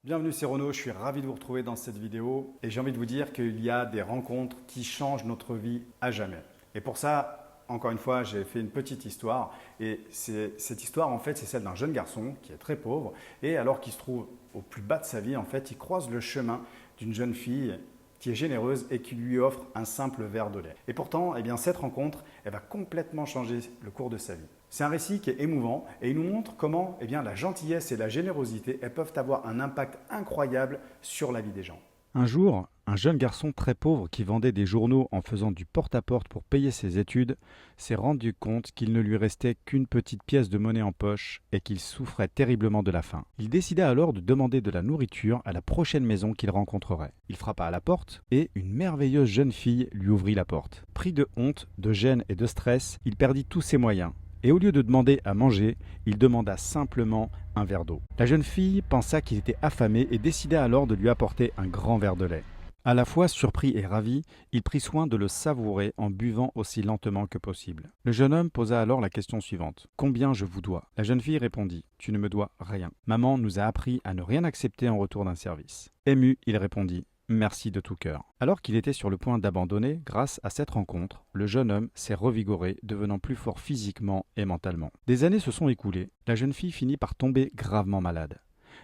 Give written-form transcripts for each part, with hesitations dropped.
Bienvenue, c'est Renaud, je suis ravi de vous retrouver dans cette vidéo et j'ai envie de vous dire qu'il y a des rencontres qui changent notre vie à jamais. Et pour ça, encore une fois, j'ai fait une petite histoire et cette histoire en fait c'est celle d'un jeune garçon qui est très pauvre et alors qu'il se trouve au plus bas de sa vie en fait, il croise le chemin d'une jeune fille qui est généreuse et qui lui offre un simple verre de lait. Et pourtant, eh bien, cette rencontre, elle va complètement changer le cours de sa vie. C'est un récit qui est émouvant et il nous montre comment eh bien, la gentillesse et la générosité elles peuvent avoir un impact incroyable sur la vie des gens. Un jour, un jeune garçon très pauvre qui vendait des journaux en faisant du porte-à-porte pour payer ses études s'est rendu compte qu'il ne lui restait qu'une petite pièce de monnaie en poche et qu'il souffrait terriblement de la faim. Il décida alors de demander de la nourriture à la prochaine maison qu'il rencontrerait. Il frappa à la porte et une merveilleuse jeune fille lui ouvrit la porte. Pris de honte, de gêne et de stress, il perdit tous ses moyens. Et au lieu de demander à manger, il demanda simplement un verre d'eau. La jeune fille pensa qu'il était affamé et décida alors de lui apporter un grand verre de lait. À la fois surpris et ravi, il prit soin de le savourer en buvant aussi lentement que possible. Le jeune homme posa alors la question suivante. « Combien je vous dois ?» La jeune fille répondit. « Tu ne me dois rien. Maman nous a appris à ne rien accepter en retour d'un service. » Ému, il répondit. Merci de tout cœur. Alors qu'il était sur le point d'abandonner, grâce à cette rencontre, le jeune homme s'est revigoré, devenant plus fort physiquement et mentalement. Des années se sont écoulées. La jeune fille finit par tomber gravement malade.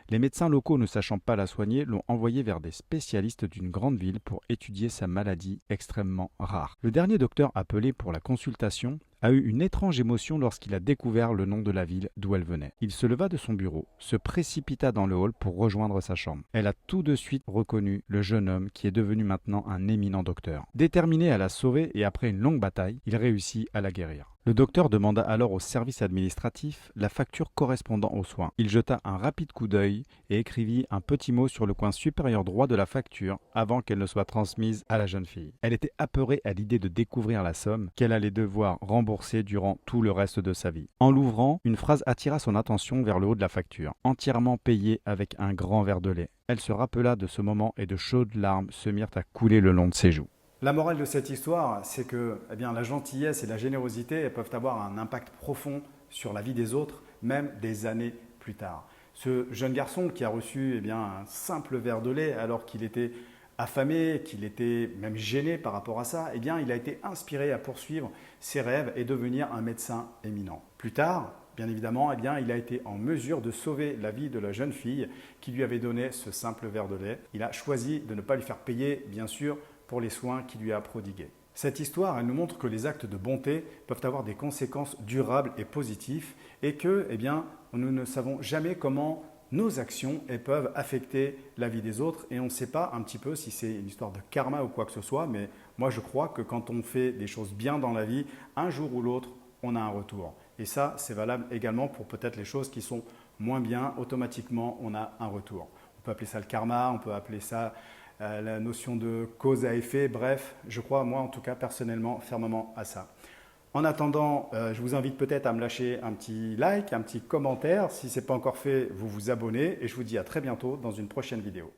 Les médecins locaux, ne sachant pas la soigner, l'ont envoyée vers des spécialistes d'une grande ville pour étudier sa maladie extrêmement rare. Le dernier docteur appelé pour la consultation a eu une étrange émotion lorsqu'il a découvert le nom de la ville d'où elle venait. Il se leva de son bureau, se précipita dans le hall pour rejoindre sa chambre. Elle a tout de suite reconnu le jeune homme qui est devenu maintenant un éminent docteur. Déterminé à la sauver et après une longue bataille, il réussit à la guérir. Le docteur demanda alors au service administratif la facture correspondant aux soins. Il jeta un rapide coup d'œil et écrivit un petit mot sur le coin supérieur droit de la facture avant qu'elle ne soit transmise à la jeune fille. Elle était apeurée à l'idée de découvrir la somme qu'elle allait devoir rembourser durant tout le reste de sa vie. En l'ouvrant, une phrase attira son attention vers le haut de la facture, entièrement payée avec un grand verre de lait. Elle se rappela de ce moment et de chaudes larmes se mirent à couler le long de ses joues. La morale de cette histoire, c'est que eh bien, la gentillesse et la générosité elles peuvent avoir un impact profond sur la vie des autres, même des années plus tard. Ce jeune garçon qui a reçu eh bien, un simple verre de lait alors qu'il était affamé, qu'il était même gêné par rapport à ça, eh bien, il a été inspiré à poursuivre ses rêves et devenir un médecin éminent. Plus tard, bien évidemment, eh bien, il a été en mesure de sauver la vie de la jeune fille qui lui avait donné ce simple verre de lait. Il a choisi de ne pas lui faire payer, bien sûr, pour les soins qu'il lui a prodigués. Cette histoire, elle nous montre que les actes de bonté peuvent avoir des conséquences durables et positives et que, eh bien, nous ne savons jamais comment nos actions elles peuvent affecter la vie des autres et on ne sait pas un petit peu si c'est une histoire de karma ou quoi que ce soit, mais moi je crois que quand on fait des choses bien dans la vie, un jour ou l'autre, on a un retour. Et ça, c'est valable également pour peut-être les choses qui sont moins bien, automatiquement on a un retour. On peut appeler ça le karma, on peut appeler ça la notion de cause à effet, bref, je crois, moi en tout cas personnellement, fermement à ça. En attendant, je vous invite peut-être à me lâcher un petit like, un petit commentaire. Si ce n'est pas encore fait, vous vous abonnez et je vous dis à très bientôt dans une prochaine vidéo.